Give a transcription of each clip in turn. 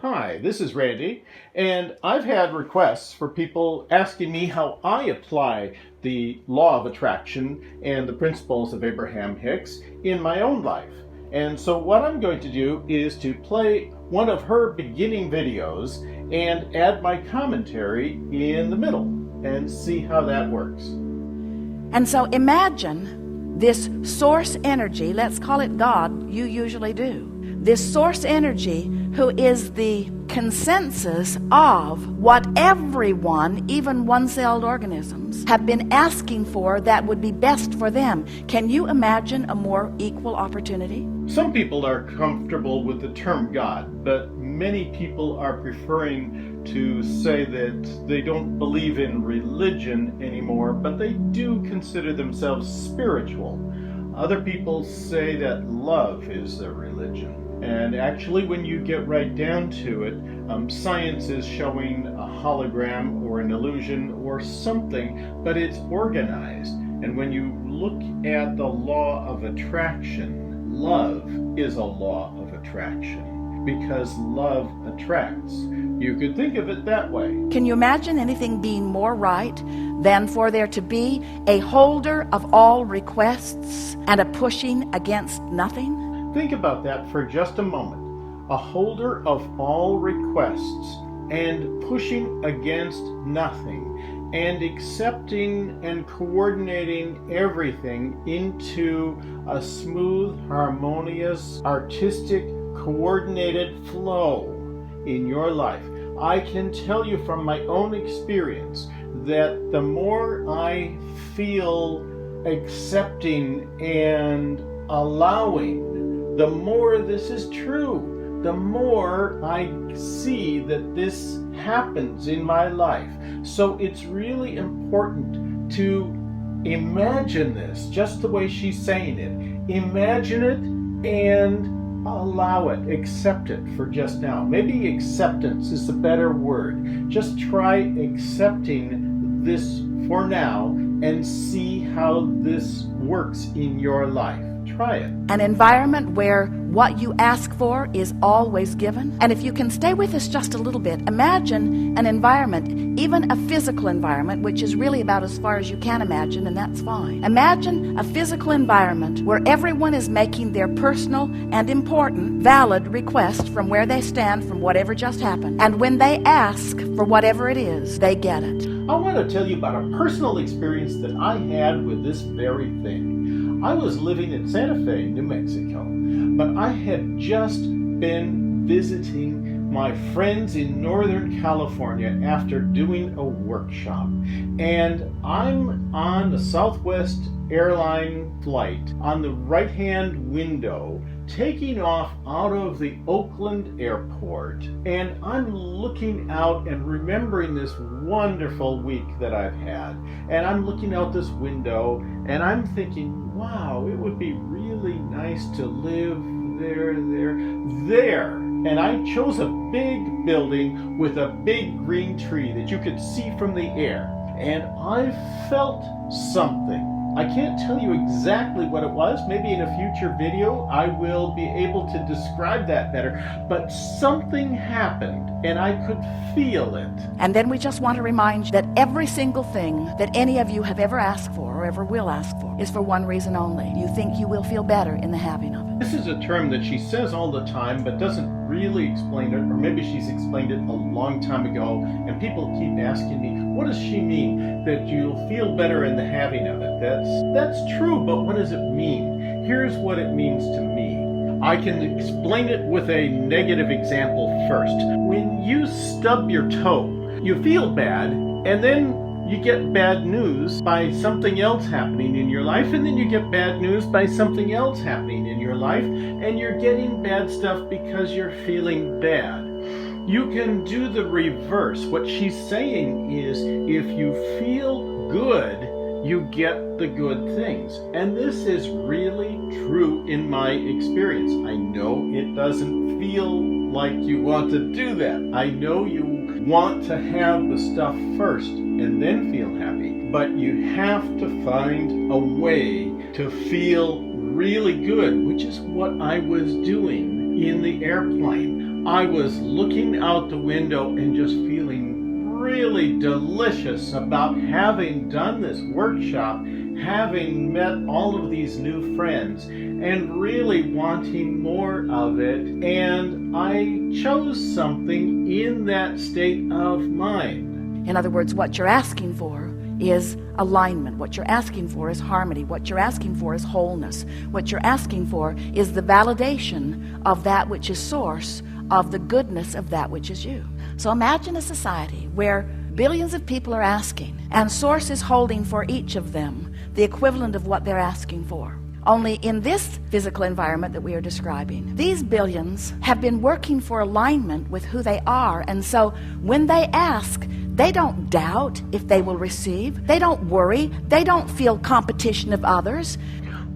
Hi, this is Randy, and I've had requests for people asking me how I apply the law of attraction and the principles of Abraham Hicks in my own life. And so what I'm going to do is to play one of her beginning videos and add my commentary in the middle and see how that works. And so imagine this source energy, let's call it God, you usually do. This source energy who is the consensus of what everyone, even one-celled organisms, have been asking for that would be best for them. Can you imagine a more equal opportunity? Some people are comfortable with the term God, but many people are preferring to say that they don't believe in religion anymore, but they do consider themselves spiritual. Other people say that love is their religion. And actually, when you get right down to it, science is showing a hologram or an illusion or something, but it's organized. And when you look at the law of attraction, love is a law of attraction because love attracts. You could think of it that way. Can you imagine anything being more right than for there to be a holder of all requests and a pushing against nothing? Think about that for just a moment. A holder of all requests and pushing against nothing and accepting and coordinating everything into a smooth, harmonious, artistic, coordinated flow in your life. I can tell you from my own experience that the more I feel accepting and allowing, the more this is true, the more I see that this happens in my life. So it's really important to imagine this just the way she's saying it. Imagine it and allow it, accept it for just now. Maybe acceptance is the better word. Just try accepting this for now and see how this works in your life. Try it. An environment where what you ask for is always given. And if you can stay with us just a little bit, imagine an environment, even a physical environment, which is really about as far as you can imagine, and that's fine. Imagine a physical environment where everyone is making their personal and important, valid request from where they stand, from whatever just happened. And when they ask for whatever it is, they get it. I want to tell you about a personal experience that I had with this very thing. I was living in Santa Fe, New Mexico, but I had just been visiting my friends in Northern California after doing a workshop. And I'm on the Southwest airline flight on the right-hand window, taking off out of the Oakland airport, and I'm looking out and remembering this wonderful week that I've had. And I'm looking out this window and I'm thinking, wow, it would be really nice to live there. And I chose a big building with a big green tree that you could see from the air. And I felt something. I can't tell you exactly what it was. Maybe in a future video I will be able to describe that better. But something happened and I could feel it. And then we just want to remind you that every single thing that any of you have ever asked for or ever will ask for is for one reason only. You think you will feel better in the having of it. This is a term that she says all the time but doesn't really explain it, or maybe she's explained it a long time ago and people keep asking me, what does she mean that you'll feel better in the having of it? That's true, but what does it mean? Here's what it means to me. I can explain it with a negative example first. When you stub your toe, you feel bad, and then you get bad news by something else happening in your life, and then you get bad news by something else happening in your life, and you're getting bad stuff because you're feeling bad. You can do the reverse. What she's saying is, if you feel good, you get the good things. And this is really true in my experience. I know it doesn't feel like you want to do that. I know you want to have the stuff first and then feel happy. But you have to find a way to feel really good, which is what I was doing in the airplane. I was looking out the window and just feeling really delicious about having done this workshop, having met all of these new friends, and really wanting more of it. And I chose something in that state of mind. In other words, what you're asking for is alignment. What you're asking for is harmony. What you're asking for is wholeness. What you're asking for is the validation of that which is source of the goodness of that which is you. So imagine a society where billions of people are asking, and source is holding for each of them the equivalent of what they're asking for. Only in this physical environment that we are describing, these billions have been working for alignment with who they are, and so when they ask, they don't doubt if they will receive. They don't worry. They don't feel competition of others.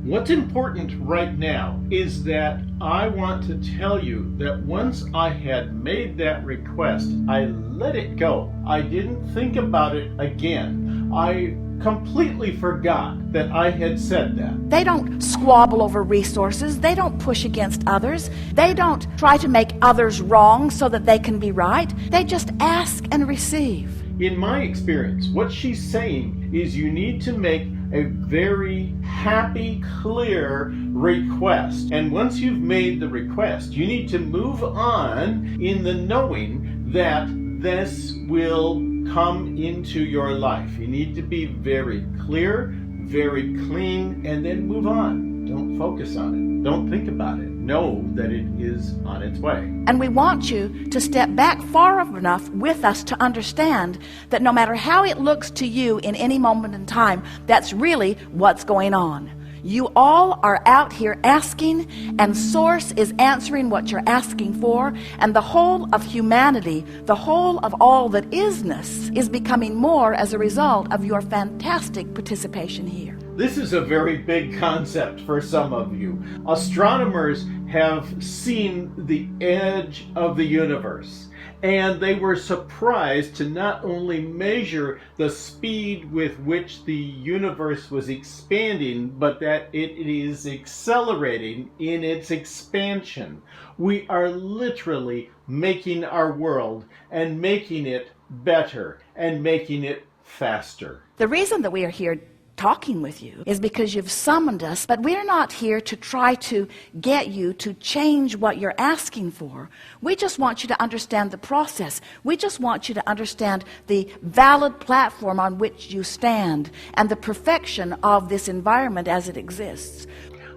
What's important right now is that I want to tell you that once I had made that request, I let it go. I didn't think about it again. I completely forgot that I had said that. They don't squabble over resources. They don't push against others. They don't try to make others wrong so that they can be right. They just ask and receive. In my experience, what she's saying is you need to make a very happy, clear request. And once you've made the request, you need to move on in the knowing that this will come into your life. You need to be very clear, very clean, and then move on. Don't focus on it. Don't think about it. Know that it is on its way. And we want you to step back far enough with us to understand that no matter how it looks to you in any moment in time, that's really what's going on. You all are out here asking, and Source is answering what you're asking for, and the whole of humanity, the whole of all that isness, is becoming more as a result of your fantastic participation here. This is a very big concept for some of you. Astronomers have seen the edge of the universe, and they were surprised to not only measure the speed with which the universe was expanding, but that it is accelerating in its expansion. We are literally making our world and making it better and making it faster. The reason that we are here talking with you is because you've summoned us, but we're not here to try to get you to change what you're asking for. We just want you to understand the process. We just want you to understand the valid platform on which you stand and the perfection of this environment as it exists.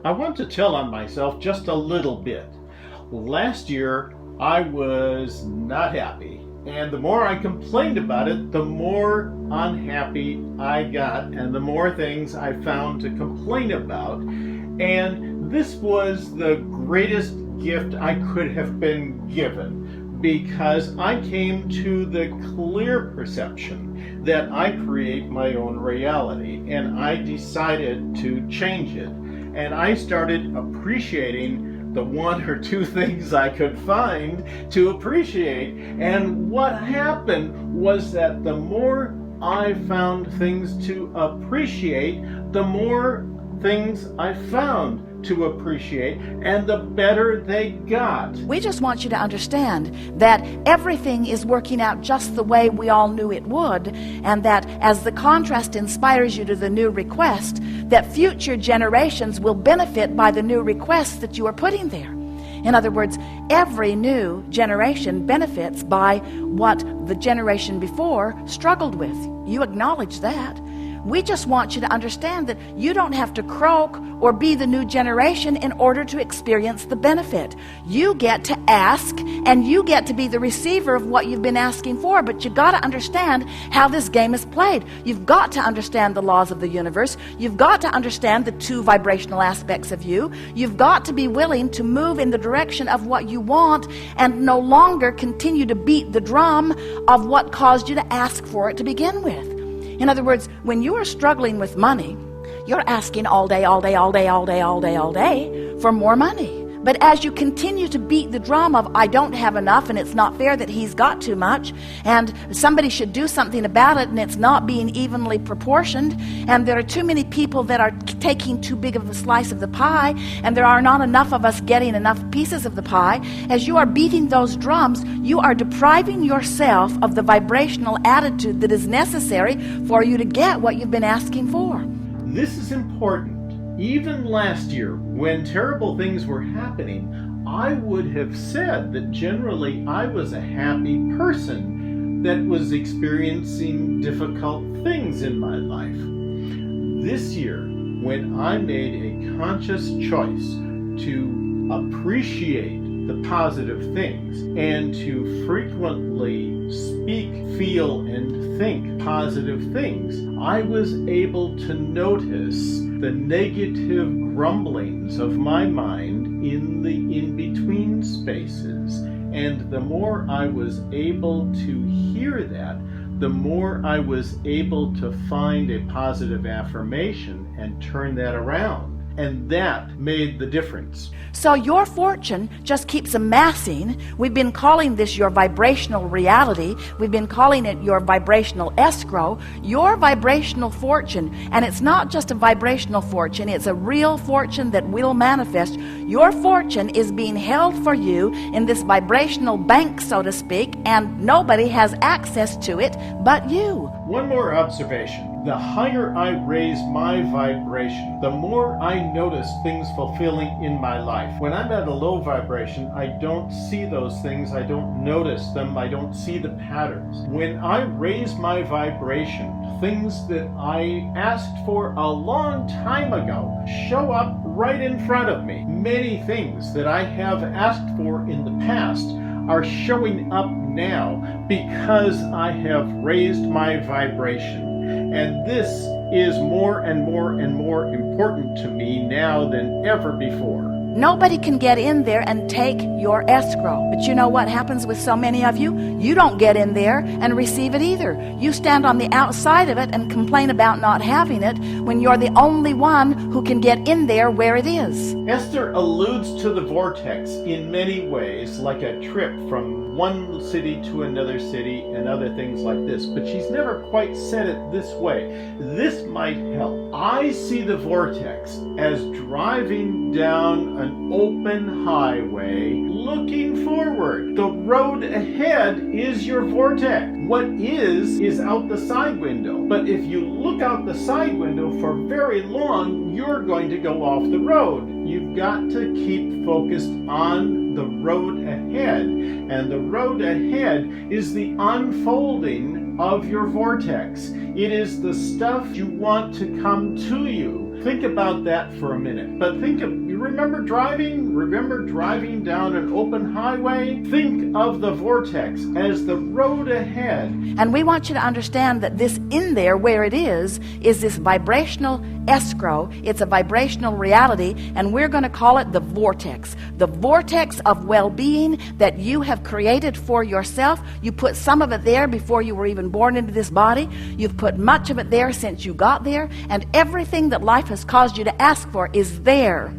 I want to tell on myself just a little bit. Last year, I was not happy. And the more I complained about it, the more unhappy I got, and the more things I found to complain about. And this was the greatest gift I could have been given, because I came to the clear perception that I create my own reality, and I decided to change it. And I started appreciating the one or two things I could find to appreciate. And what happened was that the more I found things to appreciate, the more things I found to appreciate, and the better they got. We just want you to understand that everything is working out just the way we all knew it would, and that as the contrast inspires you to the new request, that future generations will benefit by the new requests that you are putting there. In other words, every new generation benefits by what the generation before struggled with. You acknowledge that. We just want you to understand that you don't have to croak or be the new generation in order to experience the benefit. You get to ask, and you get to be the receiver of what you've been asking for, but you've got to understand how this game is played. You've got to understand the laws of the universe. You've got to understand the two vibrational aspects of you. You've got to be willing to move in the direction of what you want and no longer continue to beat the drum of what caused you to ask for it to begin with. In other words, when you are struggling with money, you're asking all day, all day, all day, all day, all day, all day for more money. But as you continue to beat the drum of, I don't have enough, and it's not fair that he's got too much, and somebody should do something about it, and it's not being evenly proportioned, and there are too many people that are taking too big of a slice of the pie, and there are not enough of us getting enough pieces of the pie, as you are beating those drums, you are depriving yourself of the vibrational attitude that is necessary for you to get what you've been asking for. This is important. Even last year, when terrible things were happening, I would have said that generally I was a happy person that was experiencing difficult things in my life. This year, when I made a conscious choice to appreciate the positive things and to frequently speak, feel, and think positive things, I was able to notice the negative grumblings of my mind in the in-between spaces. And the more I was able to hear that, the more I was able to find a positive affirmation and turn that around. And that made the difference. So your fortune just keeps amassing. We've been calling this your vibrational reality. We've been calling it your vibrational escrow. Your vibrational fortune, and it's not just a vibrational fortune, it's a real fortune that will manifest. Your fortune is being held for you in this vibrational bank, so to speak, and nobody has access to it but you. One more observation. The higher I raise my vibration, the more I notice things fulfilling in my life. When I'm at a low vibration, I don't see those things, I don't notice them, I don't see the patterns. When I raise my vibration, things that I asked for a long time ago show up right in front of me. Many things that I have asked for in the past are showing up now because I have raised my vibration. And this is more and more and more important to me now than ever before. Nobody can get in there and take your escrow. But you know what happens with so many of you? You don't get in there and receive it either. You stand on the outside of it and complain about not having it when you're the only one who can get in there where it is. Esther alludes to the vortex in many ways, like a trip from one city to another city and other things like this, but she's never quite said it this way. This might help. I see the vortex as driving down an open highway looking forward. The road ahead is your vortex. What is out the side window. But if you look out the side window for very long, you're going to go off the road. You've got to keep focused on the road ahead. And the road ahead is the unfolding of your vortex. It is the stuff you want to come to you. Think about that for a minute. But remember driving down an open highway? Think of the vortex as the road ahead. And we want you to understand that this in there, where it is this vibrational escrow. It's a vibrational reality, and we're going to call it the vortex. The vortex of well-being that you have created for yourself. You put some of it there before you were even born into this body. You've put much of it there since you got there, and everything that life has caused you to ask for is there.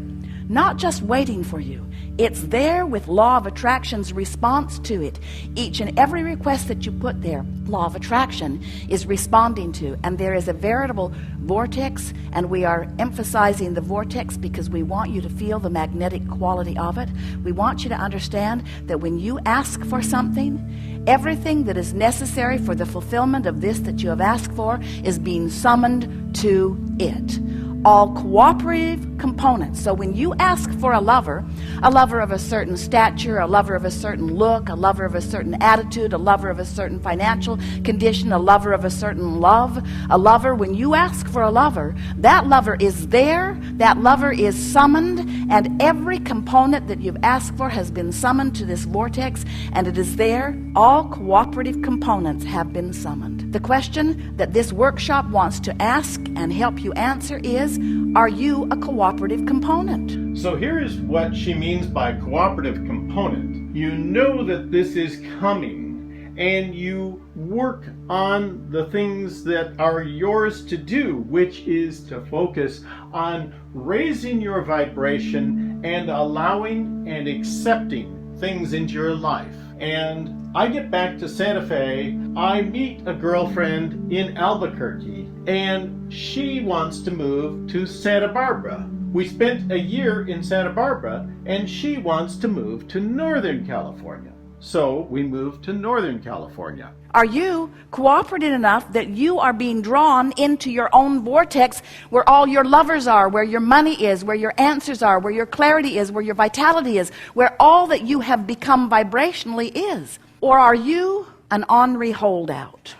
Not just waiting for you. It's there with law of attraction's response to it. Each and every request that you put there, law of attraction is responding to. And there is a veritable vortex, and we are emphasizing the vortex because we want you to feel the magnetic quality of it. We want you to understand that when you ask for something, everything that is necessary for the fulfillment of this that you have asked for is being summoned to it. All cooperative components. So when you ask for a lover of a certain stature, a lover of a certain look, a lover of a certain attitude, a lover of a certain financial condition, a lover of a certain love, a lover, when you ask for a lover, that lover is there, that lover is summoned, and every component that you've asked for has been summoned to this vortex, and it is there. All cooperative components have been summoned. The question that this workshop wants to ask and help you answer is, are you a cooperative component? So here is what she means by cooperative component. You know that this is coming, and you work on the things that are yours to do, which is to focus on raising your vibration and allowing and accepting things into your life. And I get back to Santa Fe. I meet a girlfriend in Albuquerque, and she wants to move to Santa Barbara. We spent a year in Santa Barbara, and she wants to move to Northern California. So we moved to Northern California. Are you cooperative enough that you are being drawn into your own vortex where all your lovers are, where your money is, where your answers are, where your clarity is, where your vitality is, where all that you have become vibrationally is? Or are you an ornery holdout?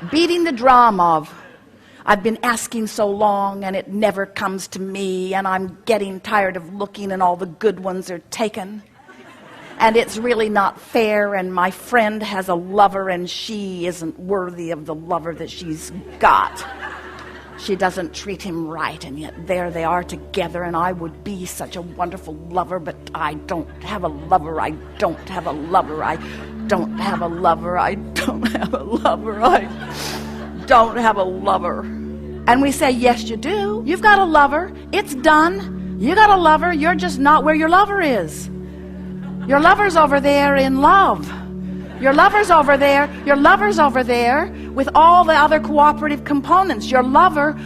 Beating the drum of, I've been asking so long and it never comes to me, and I'm getting tired of looking and all the good ones are taken. And it's really not fair, and my friend has a lover and she isn't worthy of the lover that she's got. She doesn't treat him right, and yet there they are together, and I would be such a wonderful lover, but I don't have a lover, I don't have a lover, I don't have a lover, I don't have a lover, I don't have a lover. And we say, yes, you do. You've got a lover. It's done. You got a lover. You're just not where your lover is. Your lover's over there in love. Your lover's over there. Your lover's over there with all the other cooperative components. Your lover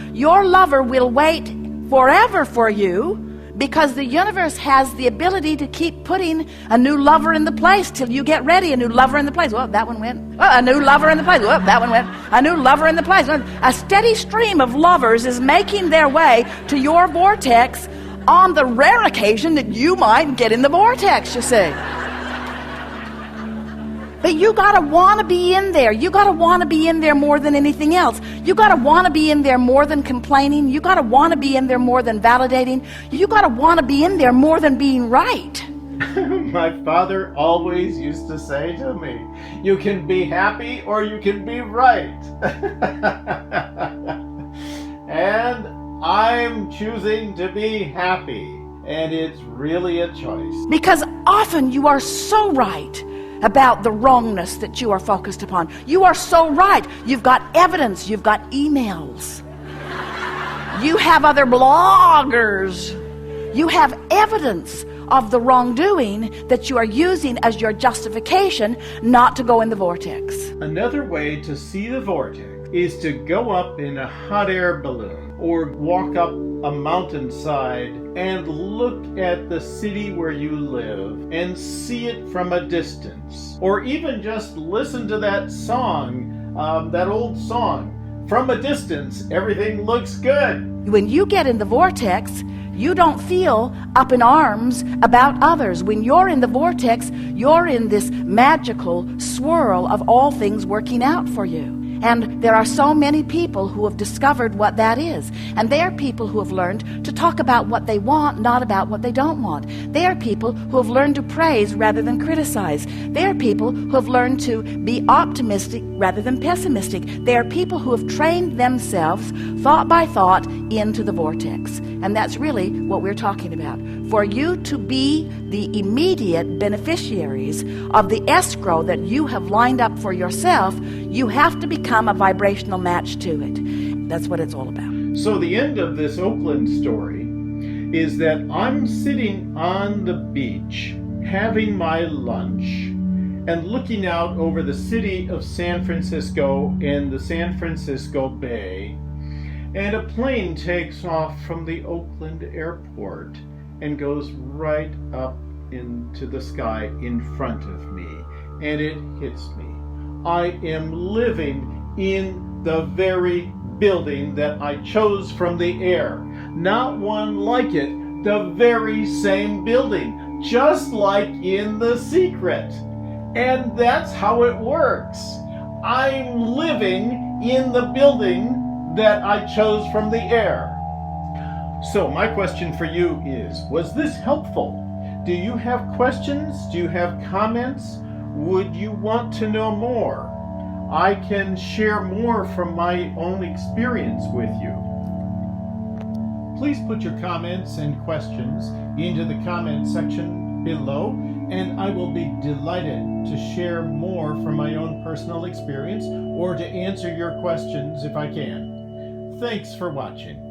will wait forever for you, because the universe has the ability to keep putting a new lover in the place till you get ready. A new lover in the place. Well, that one went. Oh, a new lover in the place. Well, that one went. A new lover in the place. A steady stream of lovers is making their way to your vortex on the rare occasion that you might get in the vortex, you see. But you gotta want to be in there. You gotta want to be in there more than anything else. You gotta want to be in there more than complaining. You gotta want to be in there more than validating. You gotta want to be in there more than being right. My father always used to say to me, you can be happy or you can be right. And I'm choosing to be happy, and it's really a choice. Because often you are so right about the wrongness that you are focused upon. You are so right. You've got evidence. You've got emails. You have other bloggers. You have evidence of the wrongdoing that you are using as your justification not to go in the vortex. Another way to see the vortex is to go up in a hot air balloon or walk up a mountainside and look at the city where you live and see it from a distance. Or even just listen to that song, that old song. From a distance, everything looks good. When you get in the vortex, you don't feel up in arms about others. When you're in the vortex, you're in this magical swirl of all things working out for you. And there are so many people who have discovered what that is. And they are people who have learned to talk about what they want, not about what they don't want. They are people who have learned to praise rather than criticize. They are people who have learned to be optimistic rather than pessimistic. They are people who have trained themselves, thought by thought, into the vortex. And that's really what we're talking about. For you to be the immediate beneficiaries of the escrow that you have lined up for yourself, you have to become a vibrational match to it. That's what it's all about. So the end of this Oakland story is that I'm sitting on the beach having my lunch and looking out over the city of San Francisco and the San Francisco Bay, and a plane takes off from the Oakland airport and goes right up into the sky in front of me, and it hits me. I am living in the very building that I chose from the air. Not one like it, the very same building, just like in The Secret. And that's how it works. I'm living in the building that I chose from the air. So my question for you is, was this helpful? Do you have questions? Do you have comments? Would you want to know more? I can share more from my own experience with you. Please put your comments and questions into the comment section below, and I will be delighted to share more from my own personal experience or to answer your questions if I can. Thanks for watching.